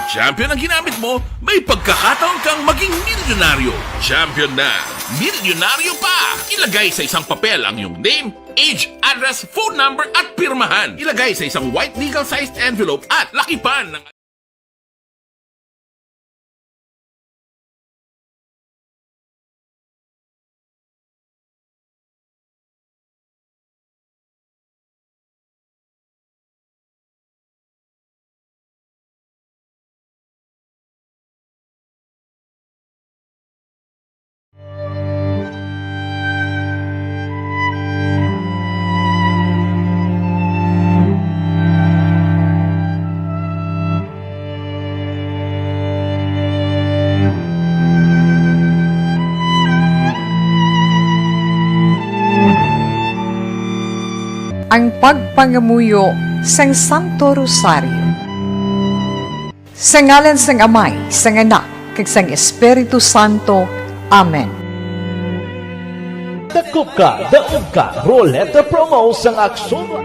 Champion ang ginamit mo, may pagkakataon kang maging milyonaryo. Champion na, milyonaryo pa! Ilagay sa isang papel ang iyong name, age, address, phone number at pirmahan. Ilagay sa isang white legal-sized envelope at lakipan ng ang pagpangamuyo sang Santo Rosario. Sa ngalan sang Amay, sang Anak, kag sang Espiritu Santo. Amen. Dakop ka, daog ka, roleta promo sang aksyon.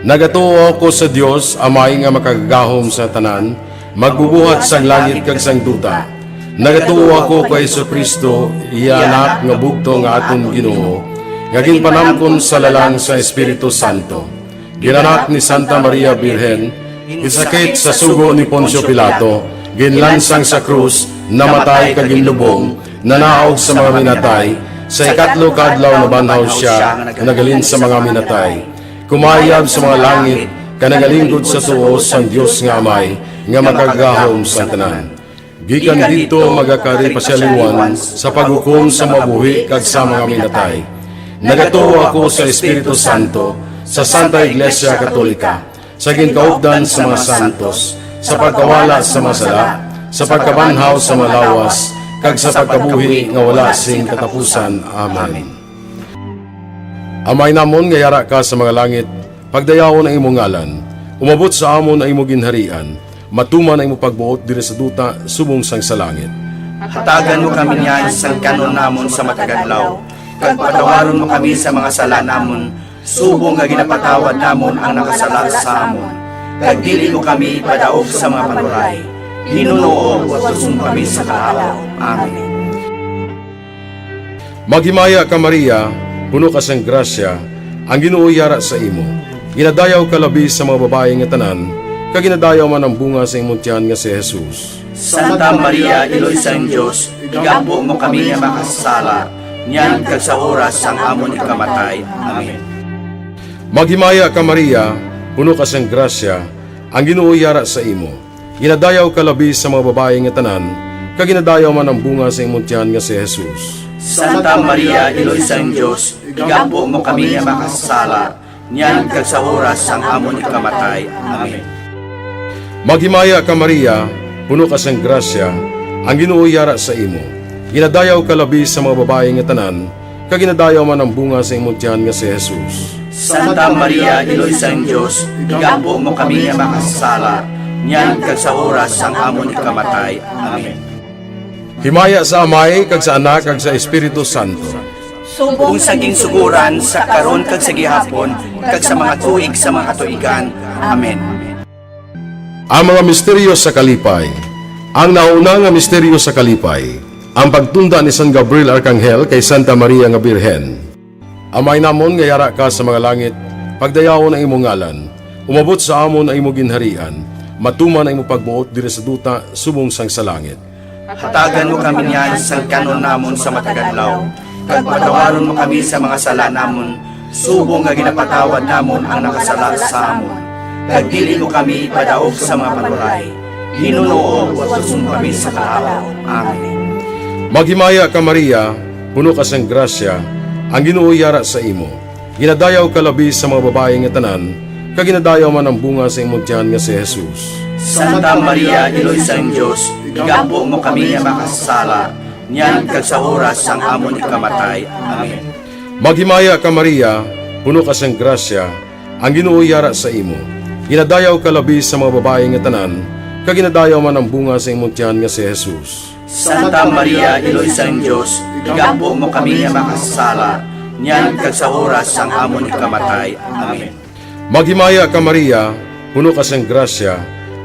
Nagatuo ako sa Dios, amay nga makagagahom sa tanan, magbubuhat sang langit kag sang duta. Nagatuo ako kay Jesucristo, iya anak nga bugto nga aton Ginoo, nga ginpanamkon sa lalang sa Espiritu Santo. Ginanak ni Santa Maria Birhen, isakit sa sugo ni Poncio Pilato, ginlansang sa krus, namatay kag ginlubong, nanaog sa mga minatay, sa ikatlo kadlaw na banhaw siya, nagalin sa mga minatay. Kumayab sa mga langit, kanagalingkod sa tuos sang Dios nga Amay, nga makagahom sa tanan. Gikan dito magakari pasyaliwan sa paghukom sa mabuhi kag sa mga minatay. Nagatuo ako sa Espiritu Santo, sa Santa Iglesia Katolika, sa ginkaupdan sa mga santos, sa pagkawala sa masala, sa pagkabanhaw sa malawas, kag sa pagkabuhi nga wala sing katapusan. Amen. Amay namon nga yara ka sa mga langit, pagdayawon ang imong ngalan, umabot sa amon ang imong ginharian, matuman ang imong pagbuot diri sa duta subong sang sa langit. Hatagan mo kami niyan sa kanon namon sa matagadlaw, kag patawaron mo kami sa mga sala namon, subong nga ginapatawad namon ang nakasala sa amon. Kag dili mo kami padaog sa mga panuray, hinunoo at tusong kami sa kaalaw. Amen. Maghimaya ka Maria, puno ka sang grasya, ang Ginoo yara sa imo. Ginadayaw ka labi sa mga babae nga tanan, kag ginadayaw man ang bunga sa imong tiyan nga si Jesus. Santa Maria, Iloy sang Diyos, igampo mo kami nga makasala, niyan kag sa oras sang amon ikamatay. Amen. Maghimaya ka Maria, puno ka sang grasya, ang Ginoo yara sa imo. Ginadayaw ka labi sa mga babae nga tanan, kag ginadayaw man ang bunga sa imong tiyan nga si Jesus. Santa Maria, Iloy sang Diyos, igampo mo kami nga makasala, niyan kag sa oras sang amon ikamatay. Amen. Maghimaya ka Maria, puno ka sang grasya, ang Ginoo yara sa imo. Ginadayaw ka labi sa mga babae nga tanan, kag ginadayaw man ang bunga sa imong tiyan nga si Jesus. Santa Maria, Iloy sang Diyos, igampo mo kami nga makasala, niyan kag sa oras sang amon ikamatay. Amen. Himaya sa Amay, kag sa Anak, kag sa Espiritu Santo. Kung saging suguran sa karon kag sa gihapon, kag sa mga tuig sa mga katuigan. Amen. Ang mga misteryo sa kalipay. Ang nauna nga misteryo sa kalipay, ang pagtunda ni San Gabriel Arkanghel kay Santa Maria nga Birhen. Amay namon nga yara ka sa mga langit, pagdayawon ang imong ngalan, umabot sa amon ang imong ginharian, matuman ang imong pagbuot diri sa duta subong sang sa langit. Hatagan mo kami niyan sa kanon namon sa matagadlaw, kag patawaron mo kami sa mga sala namon, subong nga ginapatawad namon ang nakasala sa amon. Kag dili mo kami padaog sa mga panuray, hinunoo at tusong kami sa kaalaw. Amen. Maghimaya ka Maria, puno ka sang grasya, ang Ginoo yara sa imo. Ginadayaw ka labi sa mga babae nga tanan, kag ginadayaw man ang bunga sa imong tiyan nga si Jesus. Santa Maria, Iloy sang Diyos, igampo mo kami nga makasala, niyan kag sa oras sang amon ikamatay. Amen. Maghimaya ka Maria, puno ka sang grasya, ang Ginoo yara sa imo. Ginadayaw ka labi sa mga babae nga tanan, kag ginadayaw man ang bunga sa imong tiyan nga si Jesus. Santa Maria, Iloy sang Diyos, igampo mo kami nga makasala, niyan kag sa oras sang amon ikamatay. Amen. Maghimaya ka Maria, puno ka sang grasya,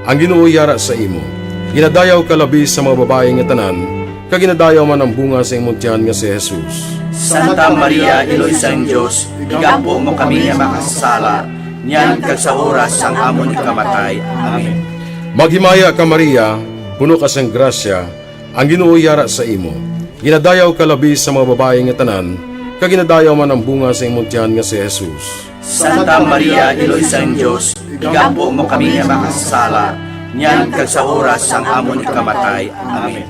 ang Ginoo yara sa imo. Ginadayaw ka labi sa mga babae nga tanan, kag ginadayaw man ang bunga sa imong tiyan nga si Jesus. Santa Maria, Iloy sang Diyos, igampo mo kami nga makasala, niyan kag sa oras sang amon ikamatay. Amen. Maghimaya ka Maria, puno ka sang grasya, ang Ginoo yara sa imo. Ginadayaw ka labi sa mga babae nga tanan, kag ginadayaw man ang bunga sa imong tiyan nga si Jesus. Santa Maria, Iloy sang Diyos, igampo mo kami nga makasala, niyan kag sa oras sang amon ikamatay. Amen.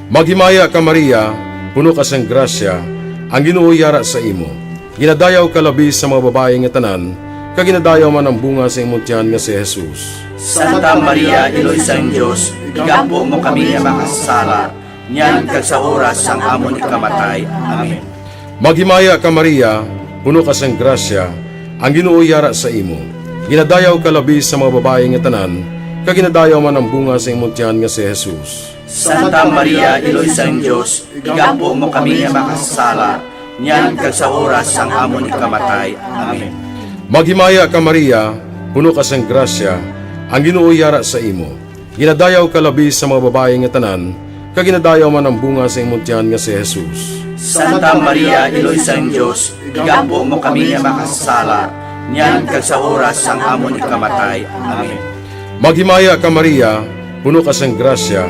Maghimaya ka Maria, puno ka sang grasya, ang Ginoo yara sa imo. Ginadayaw ka labi sa mga babae nga tanan, kag ginadayaw man ang bunga sa imong tiyan nga si Jesus. Santa Maria, Iloy sang Diyos, igampo mo kami nga makasala, niyan kag sa oras sang amon ikamatay. Amen. Maghimaya ka Maria, puno ka sang grasya, ang Ginoo yara sa imo. Ginadayaw ka labi sa mga babae nga tanan, kag ginadayaw man ang bunga sa imong tiyan nga si Jesus. Santa Maria, Iloy sang Diyos, igampo mo kami nga makasala, niyan kag sa oras sang amon ikamatay. Amen. Maghimaya ka Maria, puno ka sang grasya, ang Ginoo yara sa imo. Ginadayaw ka labi sa mga babae nga tanan, kag ginadayaw man ang bunga sa imong tiyan nga si Jesus. Santa Maria, Iloy sang Diyos, igampo mo kami nga makasala, niyan kag sa oras sang amon ikamatay. Amen. Maghimaya ka Maria, puno ka sang grasya,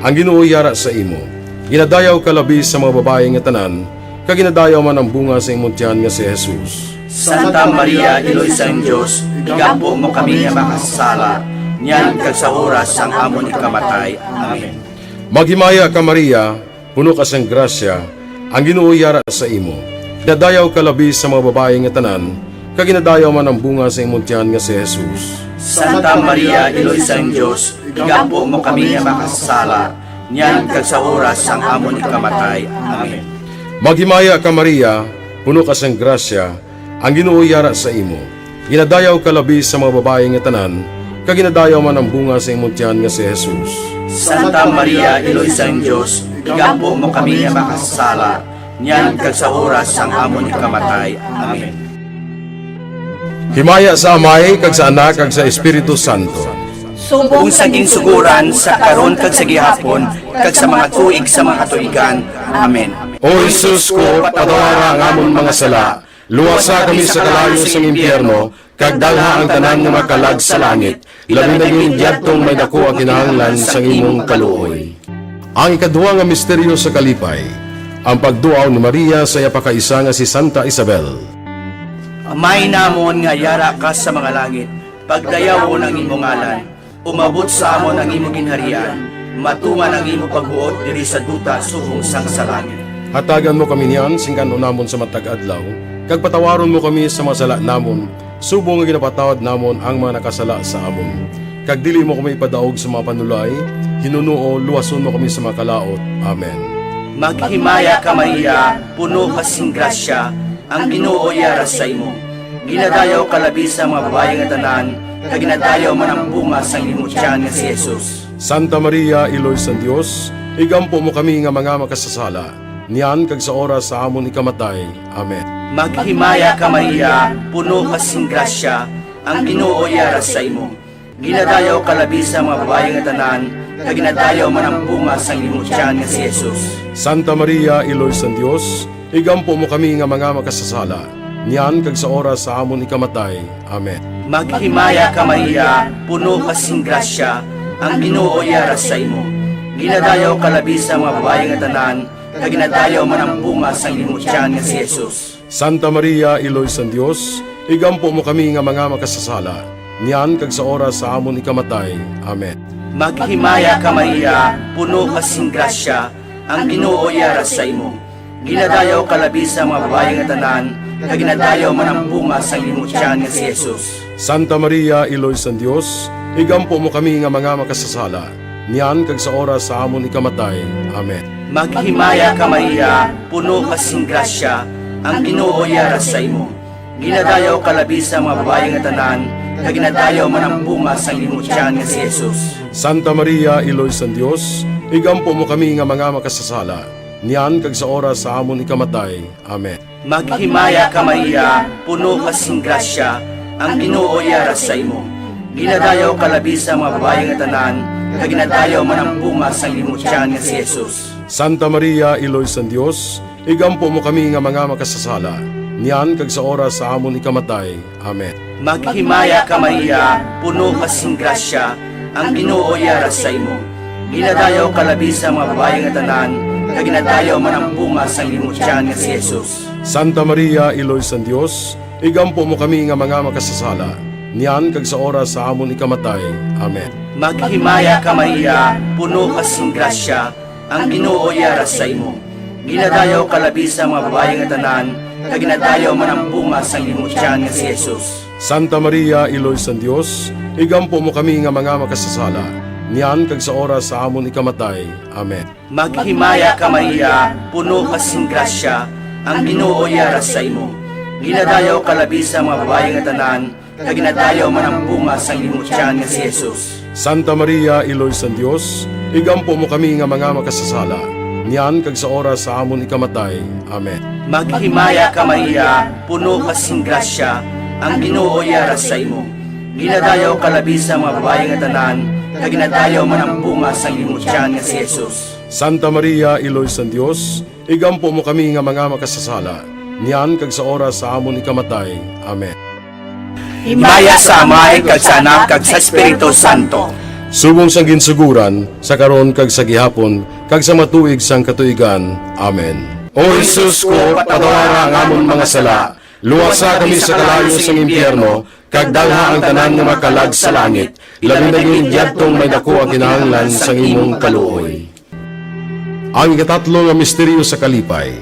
ang Ginoo yara sa imo. Ginadayaw ka labi sa mga babae nga tanan, kag ginadayaw man ang bunga sa imong tiyan nga si Jesus. Santa Maria, Iloy sang Diyos, igampo mo kami nga makasala, niyan kag sa oras sang amon ikamatay. Amen. Maghimaya ka Maria, puno ka sang grasya, ang Ginoo yara sa imo. Ginadayaw ka labi sa mga babae nga tanan, kag ginadayaw man ang bunga sa imong tiyan nga si Jesus. Santa Maria, Iloy sang Diyos, igampo mo kami nga makasala, niyan kag sa oras sang amon ikamatay. Amen. Maghimaya ka Maria, puno ka sang grasya, ang Ginoo yara sa imo. Ginadayaw ka labi sa mga babae nga tanan, kag ginadayaw man ang bunga sa imong tiyan nga si Jesus. Santa Maria, Iloy sang Diyos, igampo mo kami nga makasala, niyan kag sa oras sang amon ikamatay. Amen. Himaya sa Amay, kag sa Anak, kag sa Espiritu Santo. Kung saging suguran sa karon kag sa gihapon, kag sa mga tuig sa mga katuigan. Amen. O Jesus ko, patawara ang amon mga sala, luwasa kami sa kalayo sa impyerno, kag dalha ang tanan nga makalag sa langit, labi na yung diyadtong may dako ang kinahanglan sa imong kaluoy. Ang ikaduha nga misteryo sa kalipay, ang pagduaw ni Maria sa yapakaisa nga si Santa Isabel. Amay namon nga yara ka sa mga langit, pagdayaw ng imong ngalan, umabot sa amon ang imong ginharian, matuman ang imong pagbuot diri sa duta subong sang sa langit. Hatagan mo kami niyan, singkan namon sa matag adlaw, kag patawaron mo kami sa mga sala namon, subong nga ginapatawad namon ang mga nakasala sa amon. Kag dili mo kami ipadaog sa mga panulay, hinunuo, luwason mo kami sa mga kalaot. Amen. Maghimaya ka Maria, puno ka sing grasya, ang Ginoo yara sa imo. Ginadayaw ka labi sa mga babae nga tanan, kag ginadayaw man ang bunga sang imong tiyan nga si Jesus. Santa Maria, Iloy sang Dios, igampo mo kami nga mga makasasala, niyan kag sa oras sa amon ikamatay. Amen. Maghimaya ka Maria, puno ka sing grasya, ang Ginoo yara sa imo. Ginadayaw ka labi sa mga babae nga tanan, kag ginadayaw man ang bunga sang imong tiyan nga si Jesus. Santa Maria, Iloy sang Dios, igampo mo kami nga mga makasasala, niyan kag sa oras sa amon ikamatay. Amen. Maghimaya ka Maria, puno ka sing grasya, ang Ginoo yara sa imo. Ginadayaw ka labi sa mga babae nga tanan, kag ginadayaw man ang bunga sang imong tiyan nga si Jesus. Santa Maria, Iloy sang Dios, igampo mo kami nga mga makasasala, niyan kag sa oras sa amon ikamatay. Amen. Maghimaya ka Maria, puno ka sing grasya, ang Ginoo yara sa imo. Ginadayaw ka labi sa mga babae nga tanan, kag ginadayaw man ang bunga sang imong tiyan nga si Jesus. Santa Maria, Iloy sang Dios, igampo mo kami nga mga makasasala, niyan kag sa oras sa amon ikamatay. Amen. Maghimaya ka Maria, puno ka sing grasya, ang Ginoo yara sa imo. Ginadayaw ka labi sa mga babae nga tanan, kag ginadayaw man ang bunga sang imong tiyan nga si Jesus. Santa Maria, Iloy sang Dios, igampo mo kami nga mga makasasala, niyan kag sa oras sa amon ikamatay. Amen. Maghimaya ka Maria, puno ka sing grasya, ang Ginoo yara sa imo. Ginadayaw kalabi sa mga babae nga tanan, kag ginadayaw man ang bunga sang limutyan nga si Jesus. Santa Maria, Iloy san Dios, igampo mo kami nga mga makasasala, niyan kag sa oras sa amon ikamatay. Amen. Maghimaya ka Maria, puno ka sing grasya, ang Ginoo yara sa imo. Ginadayaw kalabi sa mga babae nga tanan, kag ginadayaw man ang bunga sang limutyan nga si Jesus. Santa Maria, Iloy san Dios, igampo mo kami nga mga makasasala, niyan kag sa oras sa amon ikamatay. Amen. Maghimaya ka Maria, puno ka sing grasya, ang Ginoo yara sa imo. Ginadayaw kalabi sa mga babae nga tanan, kag ginadayaw man ang bunga sang limutyan nga si Jesus. Santa Maria, Iloy san Dios, igampo mo kami nga mga makasasala, niyan kag sa oras sa amon ikamatay. Amen. Maghimaya ka Maria, puno ka sing grasya, ang Ginoo yara sa imo. Ginadayaw kalabi sa mga babae nga tanan, kag ginadayaw man ang bunga sang limutyan nga si Jesus. Santa Maria, Iloy san Dios, igampo mo kami nga mga makasasala, niyan kag sa oras sa amon ikamatay. Amen. Maghimaya ka Maria, puno ka sing grasya, ang Ginoo yara sa imo. Ginadayaw kalabi sa mga babae nga tanan, kag ginadayaw man ang bunga sang limutyan nga si Jesus. Santa Maria, Iloy san Dios, igampo mo kami nga mga makasasala, niyan kag sa oras sa amon ikamatay. Amen. Himaya sa Amay, kag sa Anak, kag sa Espiritu Santo. Subong sang ginsuguran, sa karon kag sa gihapon, kag sa matuig sang katuigan. Amen. O Jesus ko, patawara ang amon mga sala, luwasa kami sa kalayo sang impyerno, kag dalha ang tanan nga makalag sa langit, labi na yung diyadtong may dako ang kinahanglan sang imong kaluoy. Ang ikatatlo nga misteryo sa kalipay,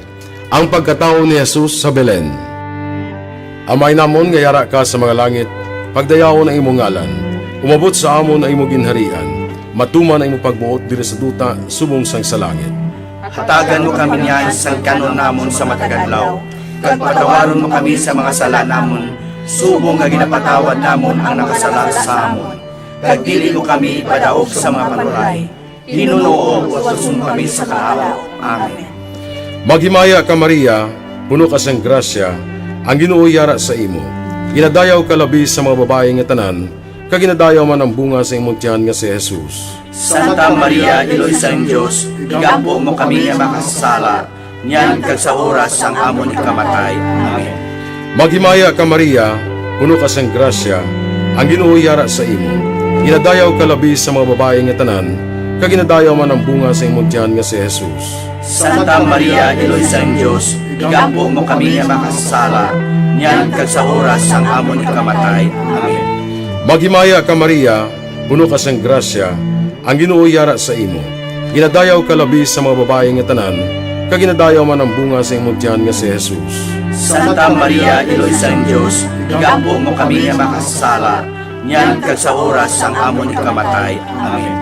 ang pagkatao ni Jesus sa Belen. Amay namon nga yara ka sa mga langit, pagdayawon ang imong ngalan, umabot sa amon ang imong ginharian, matuman ang imong pagbuot diri sa duta subong sang sa langit. Hatagan mo kami niyan sa kanon namon sa matagadlaw, kag patawaron mo kami sa mga sala namon, subong nga ginapatawad namon ang nakasala sa amon. Kag dili mo kami padaog sa mga panuray, hinunoo o susun kami sa kaalaw. Amen. Maghimaya ka Maria, puno ka sang grasya, ang Ginoo yara sa imo. Ginadayaw ka labi sa mga babae nga tanan, kag ginadayaw man ang bunga sa imong tiyan nga si Jesus. Santa Maria, Iloy sang Dios, igampo mo kami nga makasala, niyan kag sa oras sang amon ikamatay. Amen. Maghimaya ka Maria, puno ka sang grasya, ang Ginoo yara sa imo. Ginadayaw ka labi sa mga babae nga tanan, kag ginadayaw man ang bunga sa imong tiyan nga si Jesus. Santa Maria, Iloy sang Dios, igampo mo kami nga makasala, niyan kag sa oras sang amon ikamatay. Amen. Maghimaya ka Maria, puno ka sang grasya, ang Ginoo yara sa imo. Ginadayaw ka labi sa mga babae nga tanan, kag ginadayaw man ang bunga sa imong tiyan nga si Jesus. Santa Maria, Iloy sang Dios, igampo mo kami nga makasala, niyan kag sa oras sang amon ikamatay. Amen.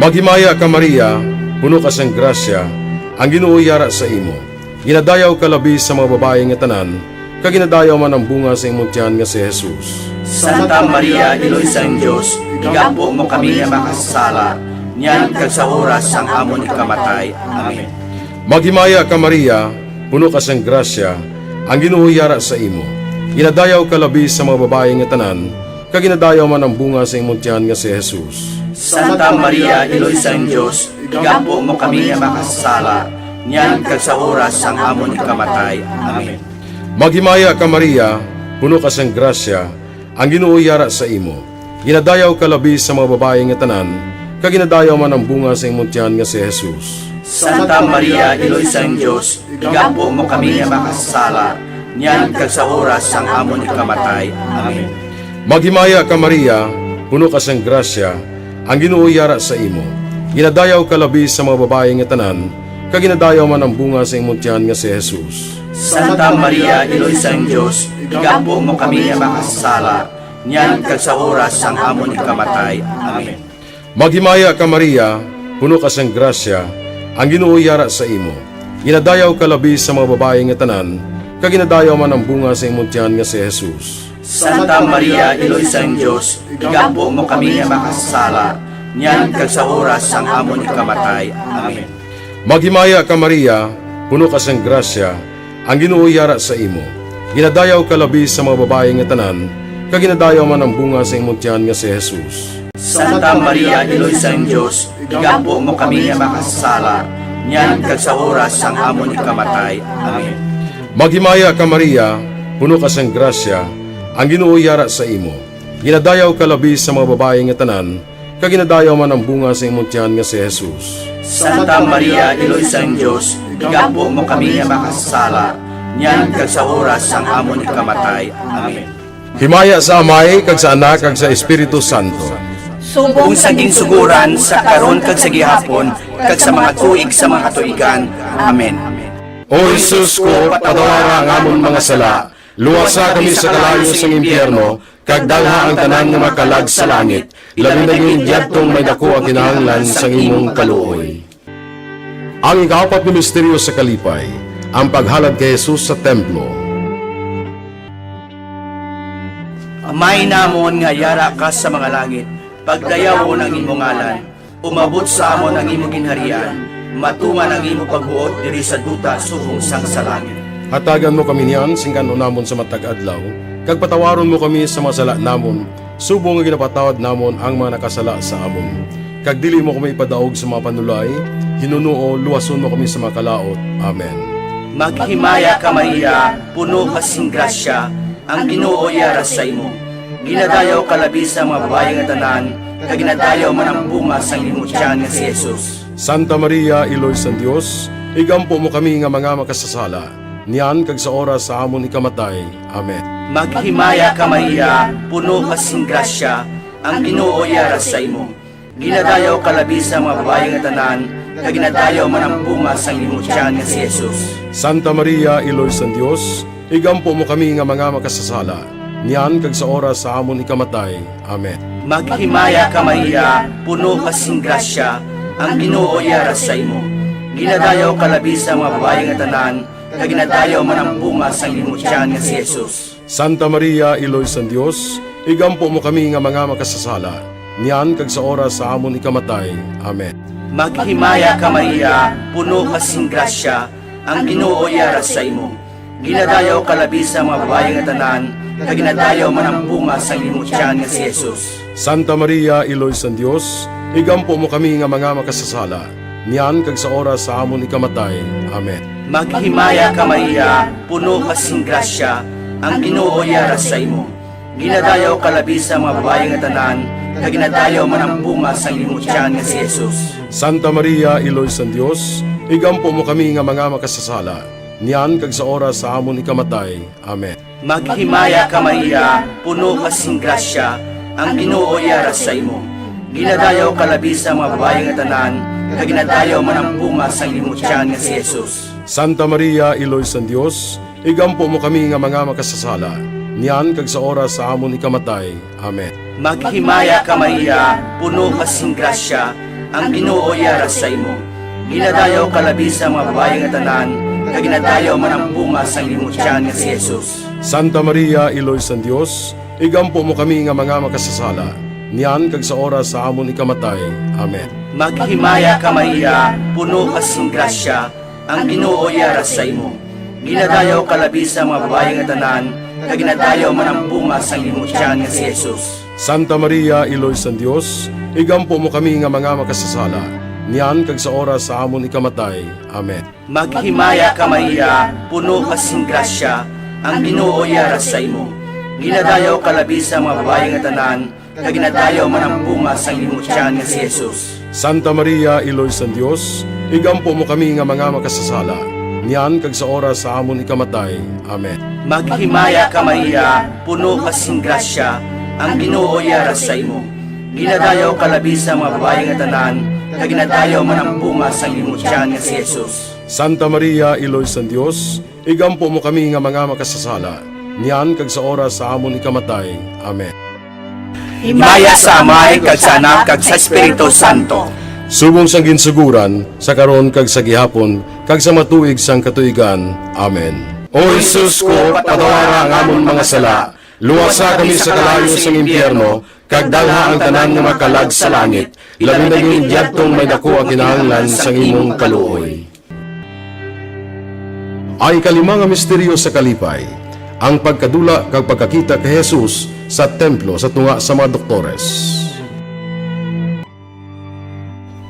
Maghimaya ka Maria, puno ka sang grasya, ang Ginoo yara sa imo. Ginadayaw ka labi sa mga babae nga tanan, kag ginadayaw man ang bunga sa imong tiyan nga si Jesus. Santa Maria, Iloy sang Dios, igampo mo kami nga makasala, niyan kag sa oras sang amon ikamatay. Amen. Maghimaya ka Maria, puno ka sang grasya, ang Ginoo yara sa imo. Ginadayaw ka labi sa mga babae nga tanan, kag ginadayaw man ang bunga sa imong tiyan nga si Jesus. Santa Maria, Iloy sang Dios, igampo mo kami nga makasala, niyan kag sa oras sang amon ikamatay. Amen. Maghimaya ka Maria, puno ka sang grasya, ang Ginoo yara sa imo. Ginadayaw ka labi sa mga babae nga tanan, kag ginadayaw man ang bunga sa imong tiyan nga si Jesus. Santa Maria, Iloy sang Dios, igampo mo kami nga makasala, niyan kag sa oras sang amon ikamatay. Amen. Maghimaya ka Maria, puno ka sang grasya, ang Ginoo yara sa imo. Ginadayaw ka labi sa mga babae nga tanan, kag ginadayaw man ang bunga sa imong tiyan nga si Jesus. Santa Maria, Iloy sang Dios, igampo mo kami nga makasala, niyan kag sa oras sang amon ikamatay. Amen. Maghimaya ka Maria, puno ka sang grasya, ang Ginoo yara sa imo. Ginadayaw ka labi sa mga babae nga tanan, kag ginadayaw man ang bunga sa imong tiyan nga si Jesus. Santa Maria, Iloy sang Dios, igampo mo kami nga makasala, niyan kag sa oras sang amon ikamatay. Amen. Maghimaya ka Maria, puno ka sang grasya, ang Ginoo yara sa imo. Ginadayaw ka labi sa mga babae nga tanan, kaginadayaw man ang bunga sa imong tiyan nga si Jesus. Santa Maria, Iloy sang Diyos, igampo mo kami nga makasala, niyan kag sa oras sang amon ikamatay. Amen. Maghimaya ka Maria, puno ka sang grasya, ang Ginoo yara sa imo. Ginadayaw ka labi sa mga babae nga tanan, kaginadayaw man ang bunga sa imong tiyan nga si Jesus. Santa Maria, Iloy sang Diyos, igampo mo kami nga makasala, niyan kag sa oras sang amon ikamatay. Amen. Himaya sa Amay, kag sa Anak, kag sa Espiritu Santo. Kung saging suguran sa karon kag sa gihapon kag sa mga tuig sa mga katuigan. Amen. O Jesus ko, patawara ang amon mga sala, luwasa kami sa kalayo sa impyerno, kag dalha ang tanan nga makalag sa langit, labi na yung diyadtong may dako ang kinahanglan sa imong kaluoy. Ang ikapat na misteryo sa kalipay, ang paghalad kay Jesus sa templo. Amay namon nga yara ka sa mga langit, pagdayaw mo ng imong ngalan, umabot sa amon ang imong ginharian, matuman ang imong pagbuot diri sa duta subong sang sa langit. Hatagan mo kami niyan, singkan namon sa matag adlaw, kag patawaron mo kami sa masala namon, subong nga ginapatawad namon ang mga nakasala sa amon. Kag dili mo kami ipadaog sa mga panulay, hinunuo, luwason mo kami sa mga kalaot. Amen. Maghimaya ka Maria, puno ka sing grasya, ang Ginoo yara sa imo. Ginadayaw ka labi sa mga babae nga tanan, kag ginadayaw man ang bunga sang imong tiyan nga si Jesus. Santa Maria, Iloy sang Dios, igampo mo kami nga mga makasasala, niyan kag sa oras sa amon ikamatay. Amen. Maghimaya ka Maria, puno ka sing grasya, ang Ginoo yara sa imo. Ginadayaw ka labi sa mga babae nga tanan, kag ginadayaw man ang bunga sang imong tiyan nga si Jesus. Santa Maria, Iloy sang Dios, igampo mo kami nga mga makasasala, niyan kag sa oras sa amon ikamatay. Amen. Maghimaya ka Maria, puno ka sing grasya, ang Ginoo yara sa imo. Ginadayaw ka labi sa mga babae nga tanan, kag ginadayaw man ang bunga sang imong tiyan nga si Jesus. Santa Maria, Iloy sang Dios, igampo mo kami nga mga makasasala, niyan kag sa oras sa amon ikamatay. Amen. Maghimaya ka Maria, puno ka sing grasya, ang Ginoo yara sa imo. Ginadayaw ka labi sa mga babae nga tanan, kag ginadayaw man ang bunga sang imong tiyan nga si Jesus. Santa Maria, Iloy sang Dios, igampo mo kami nga mga makasasala, niyan kag sa oras sa amon ikamatay. Amen. Maghimaya ka Maria, puno ka sing grasya, ang Ginoo yara sa imo. Ginadayaw ka labi sa mga babae nga tanan, kag ginadayaw man ang bunga sang imong tiyan nga si Jesus. Santa Maria, Iloy sang Dios, igampo mo kami nga mga makasasala, niyan kag sa oras sa amon ikamatay. Amen. Maghimaya ka Maria, puno ka sing grasya, ang Ginoo yara sa imo. Ginadayaw ka labi sa mga babae nga tanan, kag ginadayaw man ang bunga sang imong tiyan nga si Jesus. Santa Maria, Iloy sang Dios, igampo mo kami nga mga makasasala, niyan kag sa oras sa amon ikamatay. Amen. Maghimaya ka Maria, puno ka sing grasya, ang Ginoo yara sa imo. Ginadayaw ka labi sa mga babae nga tanan, kag ginadayaw man ang bunga sang imong tiyan nga si Jesus. Santa Maria, Iloy sang Dios, igampo mo kami nga mga makasasala, niyan kag sa oras sa amon ikamatay. Amen. Maghimaya ka Maria, puno ka sing grasya, ang Ginoo yara sa imo. Ginadayaw ka labi sa mga babae nga tanan, kag ginadayaw man ang bunga sang imong tiyan nga si Jesus. Santa Maria, Iloy sang Dios, igampo mo kami nga mga makasasala, niyan kag sa oras sa amon ikamatay. Amen. Maghimaya ka Maria, puno ka sing grasya, ang Ginoo yara sa imo. Ginadayaw ka labi sa mga babae nga tanan, kag ginadayaw man ang bunga sang imong tiyan nga si Jesus. Santa Maria, Iloy sang Dios, igampo mo kami nga mga makasasala, niyan kag sa oras sa amon ikamatay. Amen. Maghimaya ka Maria, puno ka sing grasya, ang Ginoo yara sa imo. Ginadayaw ka labi sa mga babae nga tanan, kag ginadayaw man ang bunga sang imong tiyan nga si Jesus. Santa Maria, Iloy sang Dios, igampo mo kami nga mga makasasala, niyan kag sa oras sa amon ikamatay. Amen. Himaya sa Amay, kag sa Anak, kag sa Espiritu Santo. Subong sang ginsuguran, sa karon kag sa gihapon, kag sa matuig sang katuigan. Amen. O Jesus ko, patawara ang amon mga sala, luwasa kami sa kalayo sa impyerno, kag dalha ang tanan nga makalag sa langit, labi na yung diyadtong may dako ang kinahanglan sa imong kaluoy. Ay kalimang nga misteryo sa kalipay, ang pagkadula kag pagkakita kay Jesus sa templo sa tunga sa mga doktores.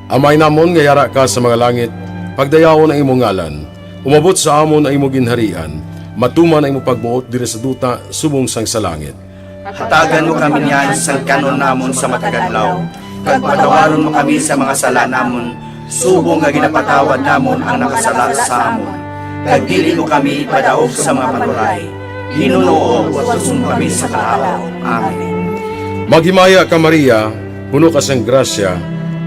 Amay namon nga yara ka sa mga langit, pagdayawon ang imong ngalan, umabot sa amon ang imong ginharian, matuman ang imong pagbuot diri sa duta subong sang sa langit. Hatagan mo kami niyan sa kanon namon sa matagadlaw. Kag patawaron mo kami sa mga sala namon, subong nga ginapatawad namon ang nakasala sa amon. Kag dili mo kami ipadaog sa mga panuray. Hinunoo at susum kami sa kalaw. Amen. Maghimaya ka Maria, puno ka sang grasya,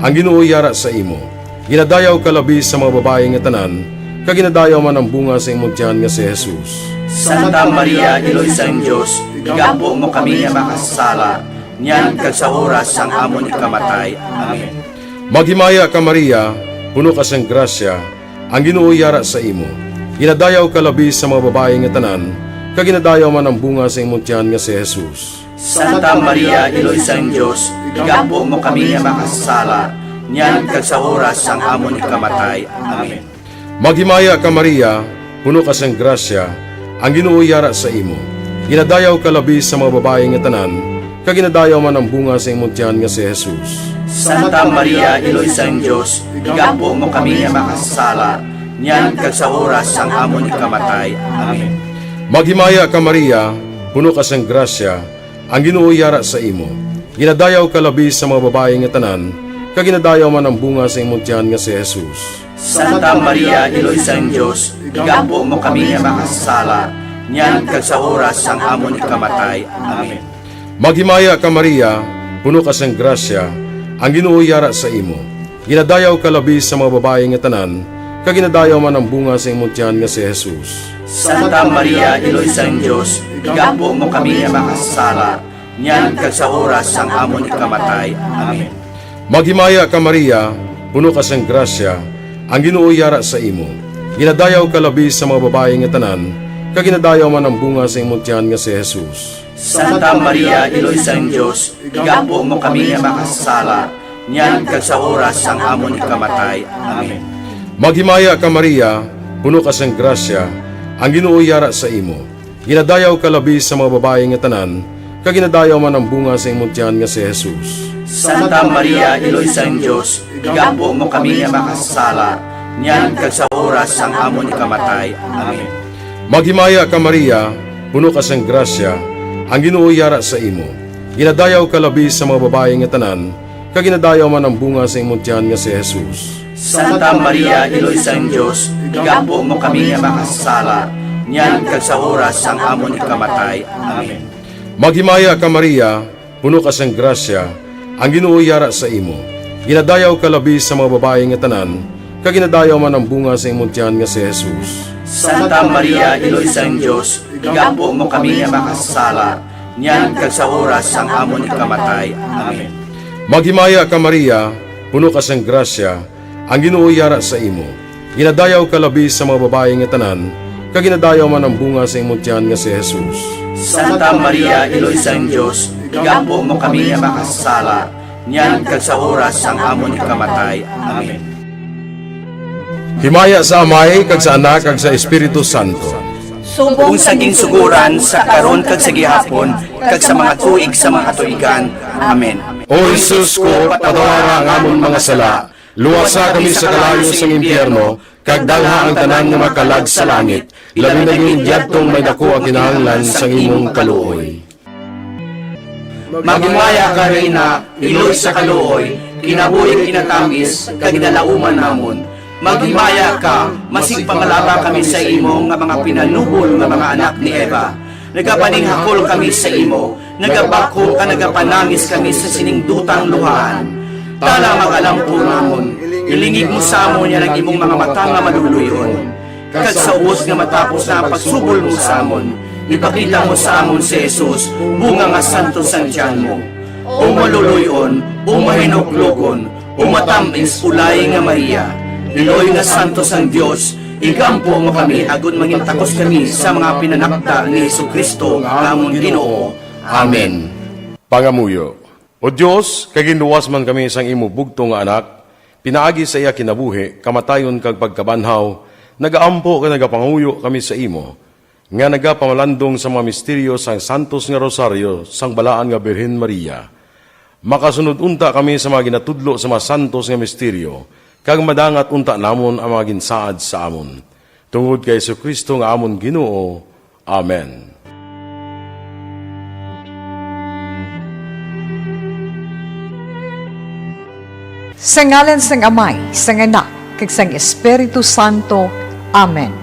ang Ginoo yara sa imo. Ginadayaw ka labi sa mga babae nga tanan, kag ginadayaw man ang bunga sa imong tiyan nga si Jesus. Santa Maria, Iloy sang Diyos, igapo mo kami nga makasala, niyan kag sa oras sang amon ikamatay. Amen. Maghimaya ka Maria, puno ka sang grasya, ang Ginoo yara sa imo. Ginadayaw ka labi sa mga babae nga tanan, kag ginadayaw man ang bunga sa imong tiyan nga si Jesus. Santa Maria, Iloy sang Diyos, igapo mo kami nga makasala, niyan kag sa oras sang amon ikamatay. Amen. Maghimaya ka Maria, puno ka sang grasya, ang Ginoo yara sa imo. Ginadayaw ka labi sa mga babae nga tanan, kag ginadayaw man ang bunga sa imong tiyan nga si Jesus. Santa Maria, Iloy sang Diyos, igapo mo kami nga makasala, niyan kag sa oras sang amon ikamatay. Amen. Maghimaya ka Maria, puno ka sang grasya, ang Ginoo yara sa imo. Ginadayaw ka labi sa mga babae nga tanan, kag ginadayaw man ang bunga sa imong tiyan nga si Jesus. Santa Maria, Iloy sang Diyos, igapo mo kami nga makasala, niyan kag sa oras sang amon ikamatay. Amen. Maghimaya ka Maria, puno ka sang grasya, ang Ginoo yara sa imo. Ginadayaw ka labi sa mga babae nga tanan, kag ginadayaw man ang bunga sa imong tiyan nga si Jesus. Santa Maria, Iloy sang Diyos, igapo mo kami nga makasala, niyan kag sa oras sang amon ikamatay. Amen. Maghimaya ka Maria, puno ka sang grasya, ang Ginoo yara sa imo. Ginadayaw ka labi sa mga babae nga tanan, kag ginadayaw man ang bunga sa imong tiyan nga si Jesus. Santa Maria, Iloy sang Diyos, igapo mo kami nga makasala, niyan kag sa oras sang amon ikamatay. Amen. Maghimaya ka Maria, puno ka sang grasya, ang Ginoo yara sa imo. Ginadayaw ka labi sa mga babae nga tanan, kag ginadayaw man ang bunga sa imong tiyan nga si Jesus. Santa Maria, Iloy sang Diyos, igapo mo kami nga makasala, niyan kag sa oras sang amon ikamatay. Amen. Maghimaya ka Maria, puno ka sang grasya, ang Ginoo yara sa imo. Ginadayaw ka labi sa mga babae nga tanan, kag ginadayaw man ang bunga sa imong tiyan nga si Jesus. Santa Maria, Iloy sang Diyos, igapo mo kami nga makasala, niyan kag sa oras sang amon ikamatay. Amen. Maghimaya ka Maria, puno ka sang grasya, ang Ginoo yara sa imo. Ginadayaw ka labi sa mga babae nga tanan, kag ginadayaw man ang bunga sa imong tiyan nga si Jesus. Santa Maria, Iloy sang Diyos, igapo mo kami nga makasala, niyan kag sa oras sang amon ikamatay. Amen. Maghimaya ka Maria, puno ka sang grasya, ang Ginoo yara sa imo. Ginadayaw ka labi sa mga babae nga tanan, kag ginadayaw man ang bunga sa imong tiyan nga si Jesus. Santa Maria, Iloy sang Diyos, igapo mo kami nga makasala, niyan kag sa oras sang amon ikamatay. Amen. Himaya sa Amay, kag sa Anak, kag sa Espiritu Santo. Kung saging suguran sa karon kag sa gihapon, kag sa mga tuig sa mga katuigan. Amen. O Jesus ko, patawara ang amon mga sala, luwasa kami sa kalayo sa impyerno, kag dalha ang tanan nga makalag sa langit, labi na yung diyadtong may dako ang kinahanglan sa imong kaluoy. Magimaya ka Reyna, Iloy sa kaluoy, kinabuhi kinatamis, kag ginalauman namon. Maghimaya ka, masig pangalaba kami sa imo nga mga pinanubol nga mga anak ni Eva. Nagapaninghakol kami sa imo, nagabako ka nagapanangis kami sa siningdutang luhaan. Tala magalampo namon, ilingig mo sa amon yan ang imong mga mata nga maluluyon. Kag sa ubos nga matapos na ang pagsubol mo sa amon, ipakita mo sa amon si Jesus, bunga nga santo sa tiyan mo. O maluluyon, o mahinuklugon, o matamis ulay nga Maria. Iloy nga santo sang Dios, igampo mo kami agon mangintakos kami sa mga pinanakda ni Jesucristo nga among Ginoo. Amen. Pangamuyo. O Diyos, kaginluwas man kami sang imo bugto nga anak, pinaagi sa iya kinabuhi, kamatayon kag pagkabanhaw, nagaampo ka nagapanguyo kami sa imo. nga nagapamalandong sa mga misteryo sang Santos nga Rosario sang Balaan nga Birhen Maria. Makasunod unta kami sa mga ginatudlo sa mga santos nga misteryo, kag madangat unta namon ang mga ginsaad sa amon. Tungod kay Jesucristo nga amon Ginoo. Amen. Sa ngalan sang Amay, sang Anak, kag sang Espiritu Santo. Amen.